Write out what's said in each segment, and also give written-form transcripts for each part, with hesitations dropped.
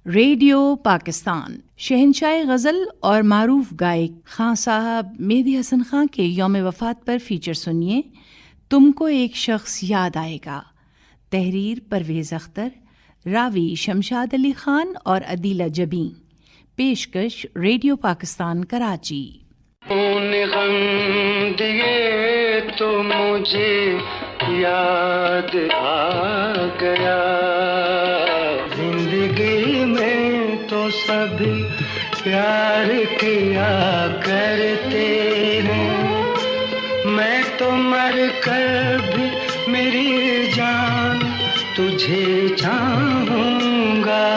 Radio Pakistan شہنشاہ غزل اور معروف گائک خاں صاحب مہدی حسن خاں کے یوم وفات پر فیچر سنیے تم کو ایک شخص یاد آئے گا. تحریر پرویز اختر، راوی شمشاد علی خان اور عدیلہ جبیں. پیشکش ریڈیو پاکستان کراچی. غم دیے تو مجھے یاد آ گیا، زندگی میں تو سبھی پیار کیا کرتے ہیں، میں تو مر کر بھی میری جان تجھے چاہوں گا.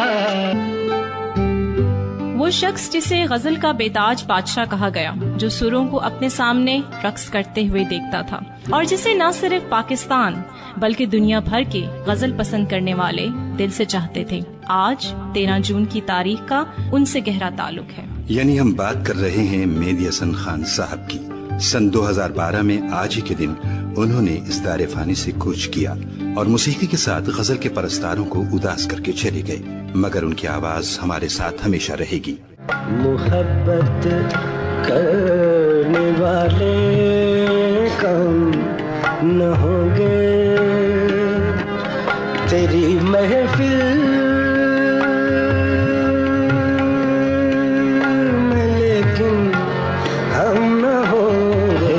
وہ شخص جسے غزل کا بیتاج بادشاہ کہا گیا، جو سروں کو اپنے سامنے رقص کرتے ہوئے دیکھتا تھا، اور جسے نہ صرف پاکستان بلکہ دنیا بھر کے غزل پسند کرنے والے دل سے چاہتے تھے، آج 13 جون کی تاریخ کا ان سے گہرا تعلق ہے. یعنی ہم بات کر رہے ہیں مہدی حسن خان صاحب کی. سن 2012 میں آج ہی کے دن انہوں نے اس دار فانی سے کوچ کیا اور موسیقی کے ساتھ غزل کے پرستاروں کو اداس کر کے چلے گئے، مگر ان کی آواز ہمارے ساتھ ہمیشہ رہے گی. محبت کرنے والے کم نہ ہوں گے تیری محفل میں، لیکن ہم نہ ہوں گے.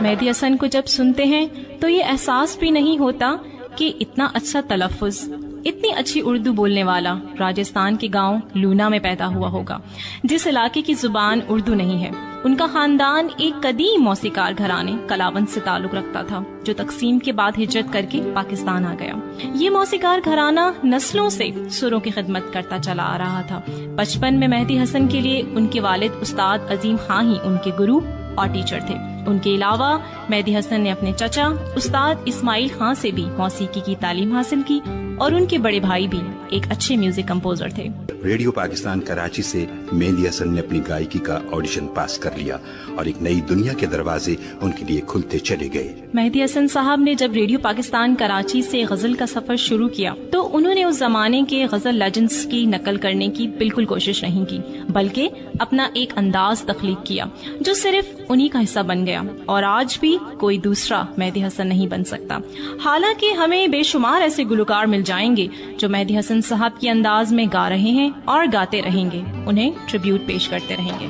مہدی حسن کو جب سنتے ہیں تو یہ احساس بھی نہیں ہوتا کہ اتنا اچھا تلفظ، اتنی اچھی اردو بولنے والا راجستھان کے گاؤں لونا میں پیدا ہوا ہوگا، جس علاقے کی زبان اردو نہیں ہے. ان کا خاندان ایک قدیم موسیقار گھرانے کلاوند سے تعلق رکھتا تھا، جو تقسیم کے بعد ہجرت کر کے پاکستان آ گیا. یہ موسیقار گھرانہ نسلوں سے سروں کی خدمت کرتا چلا آ رہا تھا. بچپن میں مہدی حسن کے لیے ان کے والد استاد عظیم خاں ہی ان کے گرو اور ٹیچر تھے. ان کے علاوہ مہدی حسن نے اپنے چچا استاد اسماعیل خاں سے بھی موسیقی کی تعلیم حاصل کی، اور ان کے بڑے بھائی بھی ایک اچھے میوزک کمپوزر تھے. ریڈیو پاکستان کراچی سے مہدی حسن نے اپنی گائیکی کا آڈیشن پاس کر لیا اور ایک نئی دنیا کے دروازے ان کے لیے کھلتے چلے گئے. مہدی حسن صاحب نے جب ریڈیو پاکستان کراچی سے غزل کا سفر شروع کیا تو انہوں نے اس زمانے کے غزل لیجنڈز کی نقل کرنے کی بالکل کوشش نہیں کی، بلکہ اپنا ایک انداز تخلیق کیا جو صرف انہی کا حصہ بن گیا، اور آج بھی کوئی دوسرا مہدی حسن نہیں بن سکتا. حالانکہ ہمیں بے شمار ایسے گلوکار مل جائیں گے جو مہدی حسن صاحب کے انداز میں گا رہے ہیں اور گاتے رہیں گے، انہیں ٹریبیوٹ پیش کرتے رہیں گے.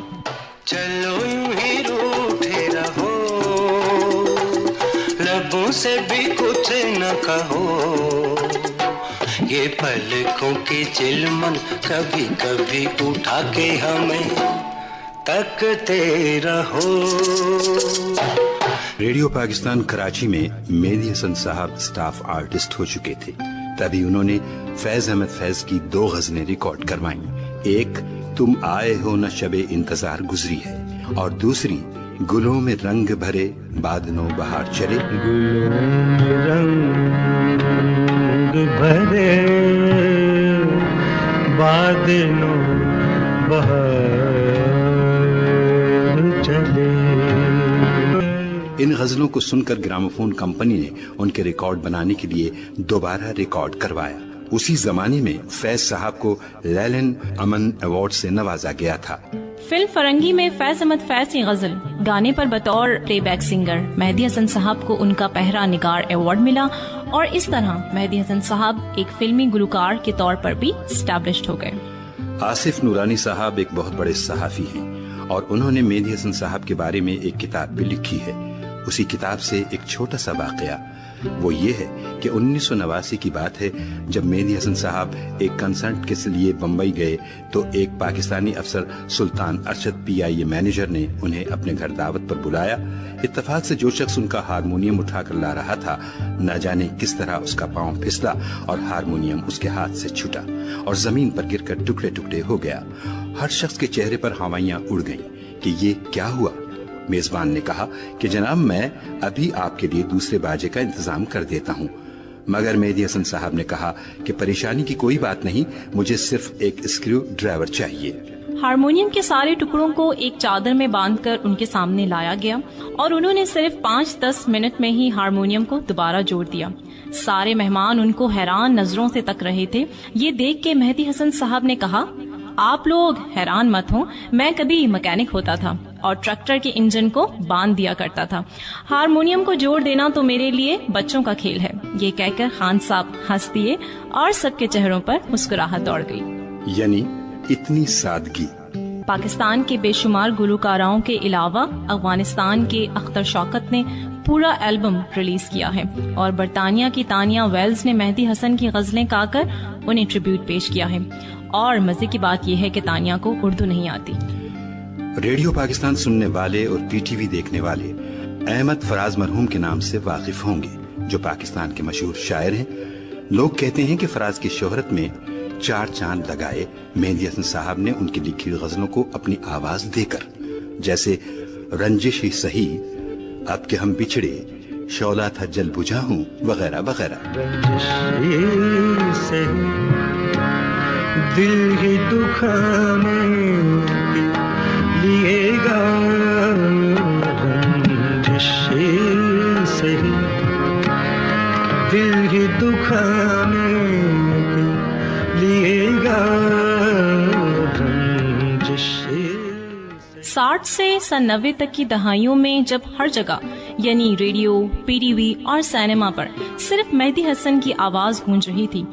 چلو یوں ہی روٹھے رہو، لبوں سے بھی کچھ نہ کہو، یہ پلکوں کی چلمن کبھی کبھی اٹھا کے ہمیں تکتے رہو. ریڈیو پاکستان کراچی میں مہدی حسن صاحب اسٹاف آرٹسٹ ہو چکے تھے. تبھی انہوں نے فیض احمد فیض کی 2 غزلیں ریکارڈ کروائیں. ایک تم آئے ہو نہ شب انتظار گزری ہے، اور دوسری گلوں میں رنگ بھرے بعد نو بہار چلے. گلوں میں رنگ بھرے بعد نو بہار چلے. ان غزلوں کو سن کر گراموفون کمپنی نے ان کے ریکارڈ بنانے کے لیے دوبارہ ریکارڈ کروایا. اسی زمانے میں فیض صاحب کو لیلن امن ایوارڈ سے نوازا گیا تھا. فلم فرنگی میں فیض احمد فیض کی غزل گانے پر بطور پلے بیک سنگر مہدی حسن صاحب کو ان کا پہرا نگار ایوارڈ ملا، اور اس طرح مہدی حسن صاحب ایک فلمی گلوکار کے طور پر بھی اسٹیبلشڈ ہو گئے. آصف نورانی صاحب ایک بہت بڑے صحافی ہیں، اور انہوں نے مہدی حسن صاحب کے بارے میں ایک کتاب بھی لکھی ہے. اسی کتاب سے ایک چھوٹا سا واقعہ، وہ یہ ہے کہ 1989 کی بات ہے، جب مہدی حسن صاحب ایک کنسرٹ کے لیے بمبئی گئے تو ایک پاکستانی افسر سلطان ارشد PIA مینیجر نے انہیں اپنے گھر دعوت پر بلایا. اتفاق سے جو شخص ان کا ہارمونیم اٹھا کر لا رہا تھا، نہ جانے کس طرح اس کا پاؤں پھسلا اور ہارمونیم اس کے ہاتھ سے چھوٹا اور زمین پر گر کر ٹکڑے ٹکڑے ہو گیا. ہر شخص کے چہرے پر ہوائیاں اڑ گئیں کہ یہ کیا ہوا. میزبان نے کہا کہ جناب میں ابھی آپ کے لیے دوسرے باجے کا انتظام کر دیتا ہوں. مگر مہدی حسن صاحب نے کہا کہ پریشانی کی کوئی بات نہیں، مجھے صرف ایک اسکریو ڈرائیور چاہیے. ہارمونیم کے سارے ٹکڑوں کو ایک چادر میں باندھ کر ان کے سامنے لایا گیا، اور انہوں نے صرف 5-10 منٹ میں ہی ہارمونیم کو دوبارہ جوڑ دیا. سارے مہمان ان کو حیران نظروں سے تک رہے تھے. یہ دیکھ کے مہدی حسن صاحب نے کہا, آپ لوگ حیران مت ہوں, میں کبھی مکینک ہوتا تھا اور ٹریکٹر کے انجن کو باندھ دیا کرتا تھا. ہارمونیم کو جوڑ دینا تو میرے لیے بچوں کا کھیل ہے. یہ کہہ کر خان صاحب ہنس دیے اور سب کے چہروں پر مسکراہٹ دوڑ گئی. یعنی اتنی سادگی. پاکستان کے بے شمار گلوکاراؤں کے علاوہ افغانستان کے اختر شوکت نے پورا البم ریلیز کیا ہے اور برطانیہ کی تانیہ ویلز نے مہدی حسن کی غزلیں گا کر انہیں ٹریبیوٹ پیش کیا ہے. اور مزے کی بات یہ ہے کہ تانیہ کو اردو نہیں آتی. ریڈیو پاکستان سننے والے اور پی ٹی وی دیکھنے والے احمد فراز مرحوم کے نام سے واقف ہوں گے, جو پاکستان کے مشہور شاعر ہیں. لوگ کہتے ہیں کہ فراز کی شہرت میں 4 چاند لگائے مہدی حسن صاحب نے ان کی لکھی غزلوں کو اپنی آواز دے کر, جیسے رنجش ہی سہی, اب کہ ہم بچھڑے, شعلہ تھا جل بجھا ہوں, وغیرہ وغیرہ. دل ہی دکھانے لیے گا, رنجش سے دل ہی دکھانے لیے گا, رنجش. 60 سے سن 90 تک کی دہائیوں میں جب ہر جگہ یعنی ریڈیو, پی ٹی وی اور سینما پر صرف مہدی حسن کی آواز گونج رہی تھی,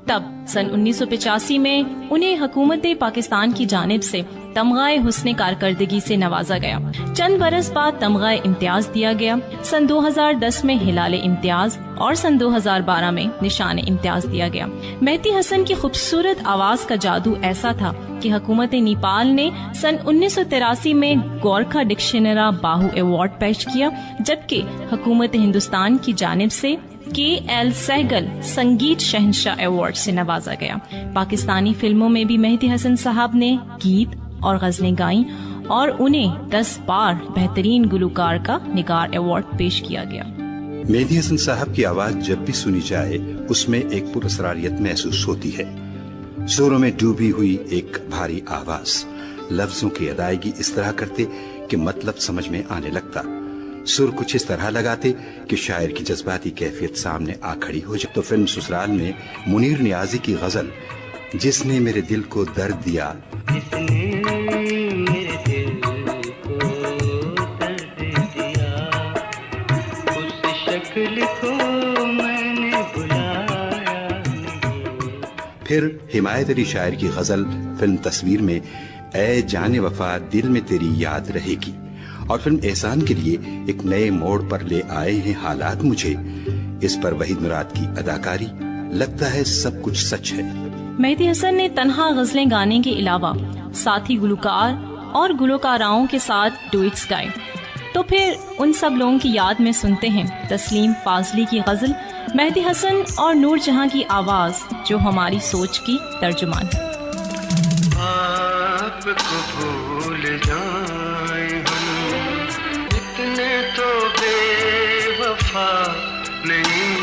تب سن 1985 میں انہیں حکومت پاکستان کی جانب سے تمغہ حسن کارکردگی سے نوازا گیا. چند برس بعد تمغہ امتیاز دیا گیا. سن 2010 میں ہلال امتیاز اور سن 2012 میں نشان امتیاز دیا گیا. مہدی حسن کی خوبصورت آواز کا جادو ایسا تھا کہ حکومت نیپال نے سن 1983 میں گورکھا ڈکشنرا باہو ایوارڈ پیش کیا, جبکہ حکومت ہندوستان کی جانب سے KL سہگل سنگیت شہنشاہ ایوارڈ سے نوازا گیا. پاکستانی فلموں میں بھی مہدی حسن صاحب نے گیت اور غزلیں گائیں اور انہیں 10 بار بہترین گلوکار کا نگار ایوارڈ پیش کیا گیا. مہدی حسن صاحب کی آواز جب بھی سنی جائے اس میں ایک پراسراریت محسوس ہوتی ہے. سوروں میں ڈوبی ہوئی ایک بھاری آواز, لفظوں کی ادائیگی اس طرح کرتے کہ مطلب سمجھ میں آنے لگتا, سر کچھ اس طرح لگاتے کہ شاعر کی جذباتی کیفیت سامنے آ کھڑی ہو جائے. تو فلم سسرال میں منیر نیازی کی غزل جس نے میرے دل کو درد دیا, جس نے میرے دل کو درد دیا, اس شکل کو میں نے بلایا نہیں. پھر حمایت علی شاعر کی غزل فلم تصویر میں اے جان وفا دل میں تیری یاد رہے گی, اور فلم احسان کے لیے ایک نئے موڑ پر لے آئے ہیں حالات مجھے. اس پر وحید مراد کی اداکاری, لگتا ہے سب کچھ سچ ہے. مہدی حسن نے تنہا غزلیں گانے کے علاوہ ساتھی گلوکار اور گلوکاراؤں کے ساتھ ڈوئٹس گائے. تو پھر ان سب لوگوں کی یاد میں سنتے ہیں تسلیم فاضلی کی غزل, مہدی حسن اور نور جہاں کی آواز جو ہماری سوچ کی ترجمان ہے. آپ کو بھول جائیں ہم اتنے تو بے وفا نہیں,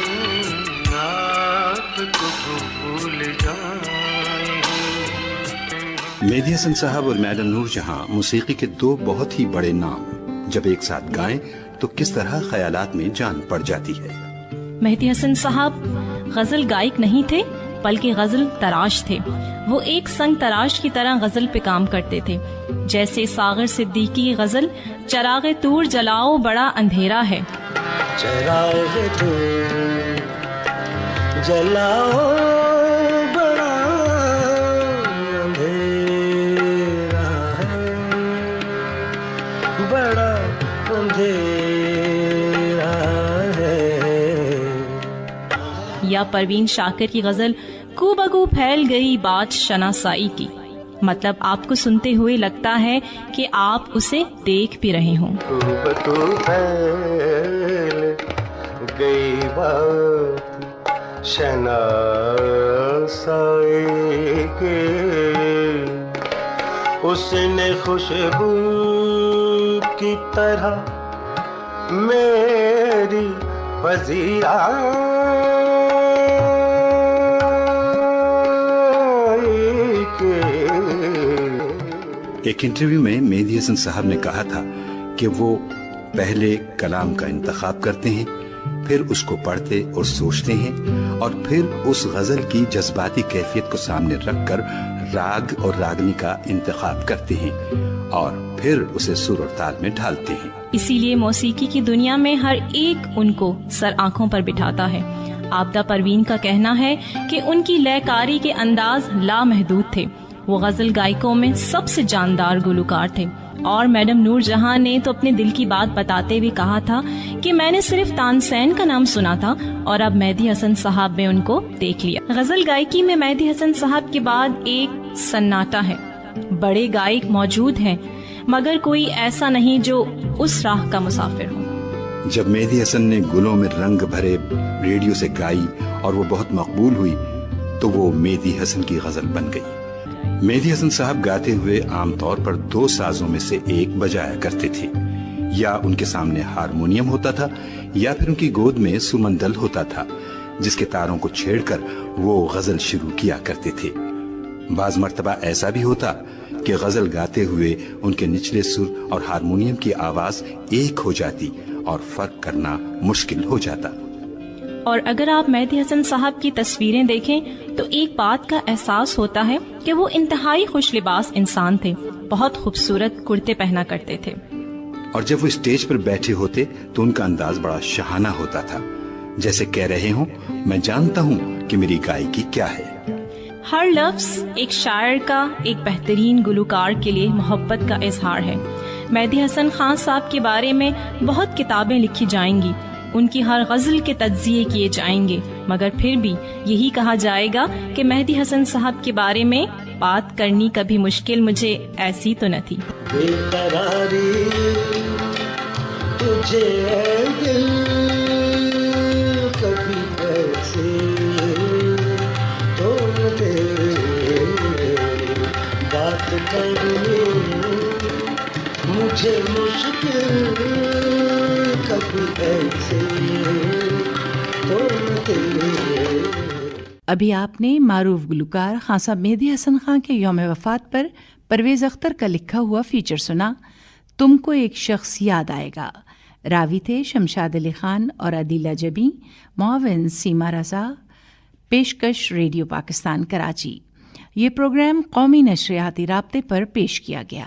آپ کو بھول جائیں. مہدی حسن صاحب اور میڈم نور جہاں موسیقی کے 2 بہت ہی بڑے نام, جب ایک ساتھ گائیں تو کس طرح خیالات میں جان پڑ جاتی ہے. مہدی حسن صاحب غزل گائک نہیں تھے بلکہ غزل تراش تھے. وہ ایک سنگ تراش کی طرح غزل پہ کام کرتے تھے, جیسے ساغر صدیقی کی غزل چراغ طور جلاؤ بڑا اندھیرا ہے. چراغ طور جلاؤ بڑا اندھیرا ہے, بڑا اندھیرا ہے. یا پروین شاکر کی غزل کو بگو پھیل گئی بات شناسائی کی, مطلب آپ کو سنتے ہوئے لگتا ہے کہ آپ اسے دیکھ بھی رہے ہوں. کو بگو پھیل گئی بات شناسائی کی, اس نے خوشبو کی طرح میری پذیرائی کی. ایک انٹرویو میں مہدی حسن صاحب نے کہا تھا کہ وہ پہلے کلام کا انتخاب کرتے ہیں, پھر اس کو پڑھتے اور سوچتے ہیں اور پھر اس غزل کی جذباتی کیفیت کو سامنے رکھ کر راگ اور راگنی کا انتخاب کرتے ہیں اور پھر اسے سر اور تال میں ڈھالتے ہیں۔ اسی لیے موسیقی کی دنیا میں ہر ایک ان کو سر آنکھوں پر بٹھاتا ہے۔ آبدہ پروین کا کہنا ہے کہ ان کی لے کاری کے انداز لامحدود تھے، وہ غزل گائکوں میں سب سے جاندار گلوکار تھے۔ اور میڈم نور جہاں نے تو اپنے دل کی بات بتاتے ہوئے کہا تھا کہ میں نے صرف تانسین کا نام سنا تھا اور اب مہدی حسن صاحب میں ان کو دیکھ لیا۔ غزل گائکی میں مہدی حسن صاحب کے بعد ایک سناٹا ہے۔ بڑے گائک موجود ہیں مگر کوئی ایسا نہیں جو اس راہ کا مسافر ہو۔ جب مہدی حسن نے گلوں میں رنگ بھرے ریڈیو سے گائی اور وہ بہت مقبول ہوئی تو وہ مہدی حسن کی غزل بن گئی۔ مہدی حسن صاحب گاتے ہوئے عام طور پر 2 سازوں میں سے ایک بجایا کرتے تھے، یا ان کے سامنے ہارمونیم ہوتا تھا یا پھر ان کی گود میں سمندل ہوتا تھا جس کے تاروں کو چھیڑ کر وہ غزل شروع کیا کرتے تھے۔ بعض مرتبہ ایسا بھی ہوتا کہ غزل گاتے ہوئے ان کے نچلے سر اور ہارمونیم کی آواز ایک ہو جاتی اور فرق کرنا مشکل ہو جاتا۔ اور اگر آپ مہدی حسن صاحب کی تصویریں دیکھیں تو ایک بات کا احساس ہوتا ہے کہ وہ انتہائی خوش لباس انسان تھے، بہت خوبصورت کرتے پہنا کرتے تھے، اور جب وہ اسٹیج پر بیٹھے ہوتے تو ان کا انداز بڑا شاہانہ ہوتا تھا، جیسے کہہ رہے ہوں میں جانتا ہوں کہ میری گائکی کیا ہے۔ ہر لفظ ایک شاعر کا، ایک بہترین گلوکار کے لیے محبت کا اظہار ہے۔ مہدی حسن خان صاحب کے بارے میں بہت کتابیں لکھی جائیں گی، ان کی ہر غزل کے تجزیے کیے جائیں گے، مگر پھر بھی یہی کہا جائے گا کہ مہدی حسن صاحب کے بارے میں بات کرنی کبھی مشکل مجھے ایسی تو نہ تھی۔ بے قراری تجھے اے دل کبھی ایسے تو دے، بات کرنی مجھے مشکل کبھی ایسے تو دے۔ ابھی آپ نے معروف گلوکار خان صاحب مہدی حسن خان کے یوم وفات پر پرویز اختر کا لکھا ہوا فیچر سنا، تم کو ایک شخص یاد آئے گا۔ راوی تھے شمشاد علی خان اور عدیلہ جبی، معاون سیما رضا، پیشکش ریڈیو پاکستان کراچی۔ یہ پروگرام قومی نشریاتی رابطے پر پیش کیا گیا۔